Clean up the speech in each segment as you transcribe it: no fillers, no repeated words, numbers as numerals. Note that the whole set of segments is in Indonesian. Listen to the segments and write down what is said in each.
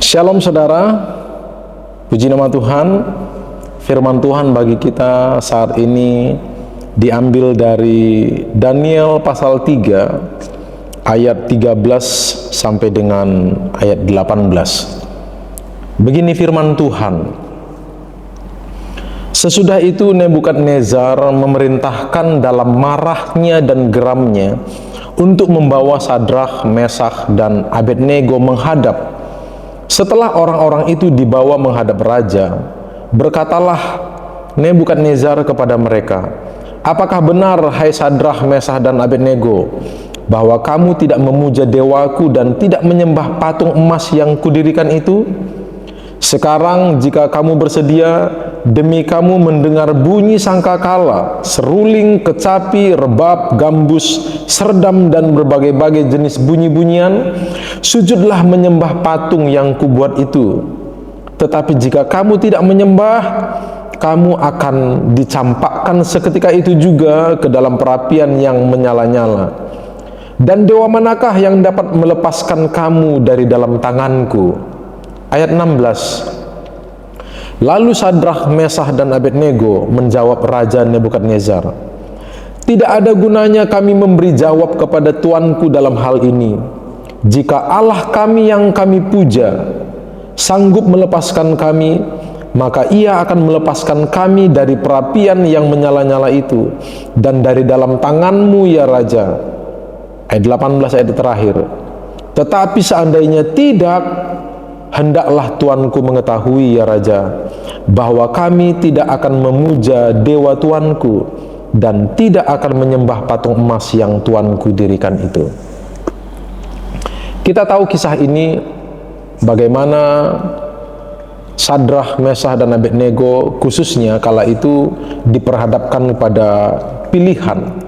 Shalom saudara, puji nama Tuhan. Firman Tuhan bagi kita saat ini diambil dari Daniel pasal 3 ayat 13 sampai dengan ayat 18. Begini firman Tuhan: Sesudah itu Nebukadnezar memerintahkan dalam marahnya dan geramnya untuk membawa Sadrak, Mesak, dan Abednego menghadap. Setelah orang-orang itu dibawa menghadap raja, berkatalah Nebukadnezar kepada mereka, "Apakah benar, hai Sadrak, Mesak, dan Abednego, bahwa kamu tidak memuja dewaku dan tidak menyembah patung emas yang kudirikan itu? Sekarang jika kamu bersedia, demi kamu mendengar bunyi sangkakala, seruling, kecapi, rebab, gambus, serdam, dan berbagai-bagai jenis bunyi-bunyian, sujudlah menyembah patung yang kubuat itu. Tetapi jika kamu tidak menyembah, kamu akan dicampakkan seketika itu juga ke dalam perapian yang menyala-nyala. Dan dewa manakah yang dapat melepaskan kamu dari dalam tanganku?" Ayat 16. Lalu Sadrak, Mesak, dan Abednego menjawab Raja Nebukadnezar, "Tidak ada gunanya kami memberi jawab kepada tuanku dalam hal ini. Jika Allah kami yang kami puja sanggup melepaskan kami, maka ia akan melepaskan kami dari perapian yang menyala-nyala itu dan dari dalam tanganmu, ya Raja." Ayat 18, ayat terakhir. "Tetapi seandainya tidak, hendaklah tuanku mengetahui, ya Raja, bahwa kami tidak akan memuja dewa tuanku dan tidak akan menyembah patung emas yang tuanku dirikan itu." Kita tahu kisah ini, bagaimana Sadrak, Mesak, dan Abednego khususnya kala itu diperhadapkan pada pilihan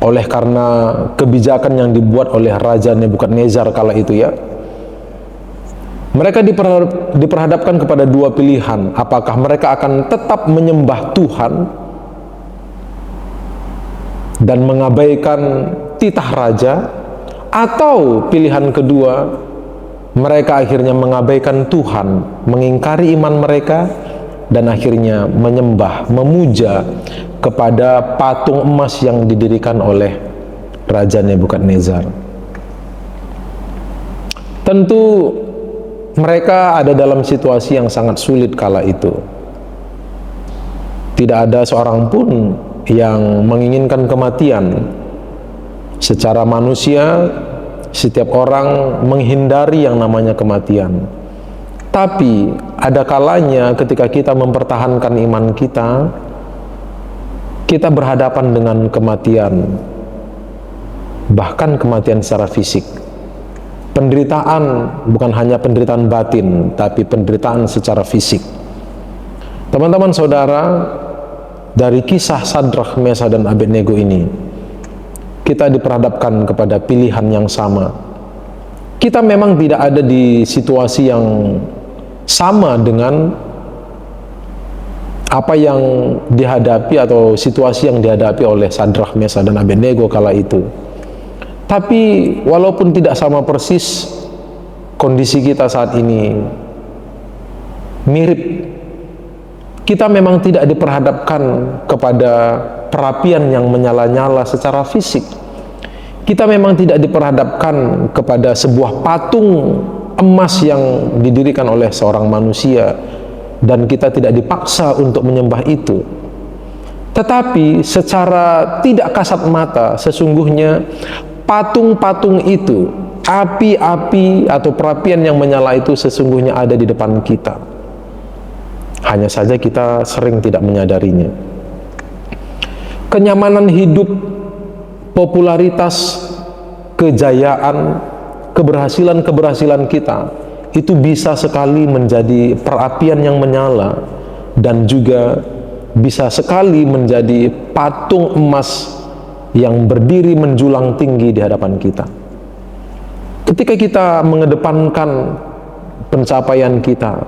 oleh karena kebijakan yang dibuat oleh Raja Nebukadnezar kala itu, ya. Mereka diperhadapkan kepada dua pilihan. Apakah mereka akan tetap menyembah Tuhan dan mengabaikan titah raja, atau pilihan kedua, mereka akhirnya mengabaikan Tuhan, mengingkari iman mereka, dan akhirnya menyembah, memuja kepada patung emas yang didirikan oleh Raja Nebukadnezar. Tentu mereka ada dalam situasi yang sangat sulit kala itu. Tidak ada seorang pun yang menginginkan kematian. Secara manusia, setiap orang menghindari yang namanya kematian. Tapi ada kalanya ketika kita mempertahankan iman kita, kita berhadapan dengan kematian, bahkan kematian secara fisik. Penderitaan bukan hanya penderitaan batin, tapi penderitaan secara fisik. Teman-teman saudara, dari kisah Sadrak, Mesak, dan Abednego ini, kita diperhadapkan kepada pilihan yang sama. Kita memang tidak ada di situasi yang sama dengan apa yang dihadapi atau situasi yang dihadapi oleh Sadrak, Mesak, dan Abednego kala itu. Tapi walaupun tidak sama persis, kondisi kita saat ini mirip. Kita memang tidak diperhadapkan kepada perapian yang menyala-nyala secara fisik. Kita memang tidak diperhadapkan kepada sebuah patung emas yang didirikan oleh seorang manusia, dan kita tidak dipaksa untuk menyembah itu. Tetapi secara tidak kasat mata, sesungguhnya patung-patung itu, api-api atau perapian yang menyala itu sesungguhnya ada di depan kita. Hanya saja kita sering tidak menyadarinya. Kenyamanan hidup, popularitas, kejayaan, keberhasilan-keberhasilan kita itu bisa sekali menjadi perapian yang menyala, dan juga bisa sekali menjadi patung emas yang berdiri menjulang tinggi di hadapan kita. Ketika kita mengedepankan pencapaian kita,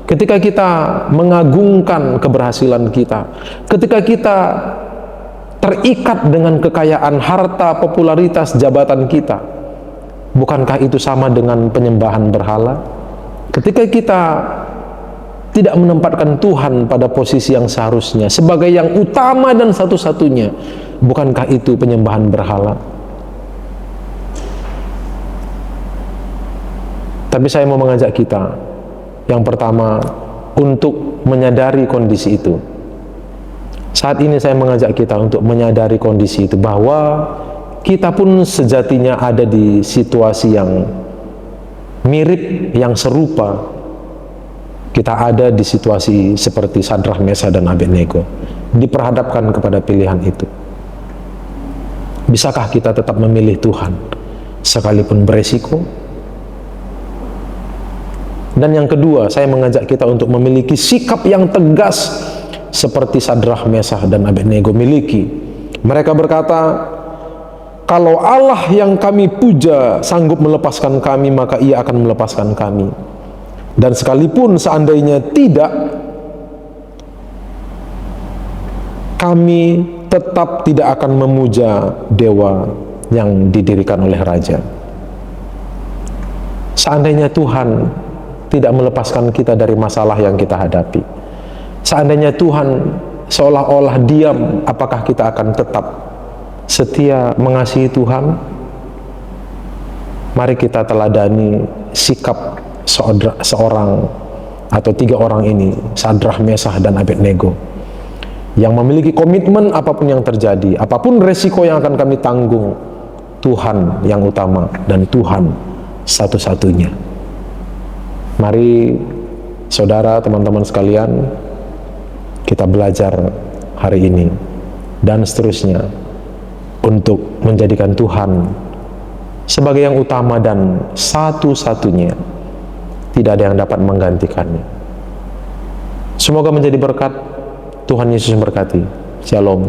ketika kita mengagungkan keberhasilan kita, ketika kita terikat dengan kekayaan harta, popularitas, jabatan kita, bukankah itu sama dengan penyembahan berhala? Ketika kita tidak menempatkan Tuhan pada posisi yang seharusnya sebagai yang utama dan satu-satunya, bukankah itu penyembahan berhala? Tapi saya mau mengajak kita, yang pertama, untuk menyadari kondisi itu. Saat ini saya mengajak kita untuk menyadari kondisi itu, bahwa kita pun sejatinya ada di situasi yang mirip, yang serupa. Kita ada di situasi seperti Sadrah, Mesah, dan Abednego, diperhadapkan kepada pilihan itu. Bisakah kita tetap memilih Tuhan sekalipun beresiko? Dan yang kedua, saya mengajak kita untuk memiliki sikap yang tegas seperti Sadrah, Mesah, dan Abednego miliki. Mereka berkata, kalau Allah yang kami puja sanggup melepaskan kami, maka Ia akan melepaskan kami. Dan sekalipun seandainya tidak, kami tetap tidak akan memuja dewa yang didirikan oleh raja. Seandainya Tuhan tidak melepaskan kita dari masalah yang kita hadapi, seandainya Tuhan seolah-olah diam, apakah kita akan tetap setia mengasihi Tuhan? Mari kita teladani sikap seorang atau tiga orang ini, Sadrah, Mesah, dan Abednego, yang memiliki komitmen apapun yang terjadi, apapun resiko yang akan kami tanggung, Tuhan yang utama dan Tuhan satu-satunya. Mari saudara, teman-teman sekalian, kita belajar hari ini dan seterusnya untuk menjadikan Tuhan sebagai yang utama dan satu-satunya. Tidak ada yang dapat menggantikannya. Semoga menjadi berkat. Tuhan Yesus memberkati. Shalom.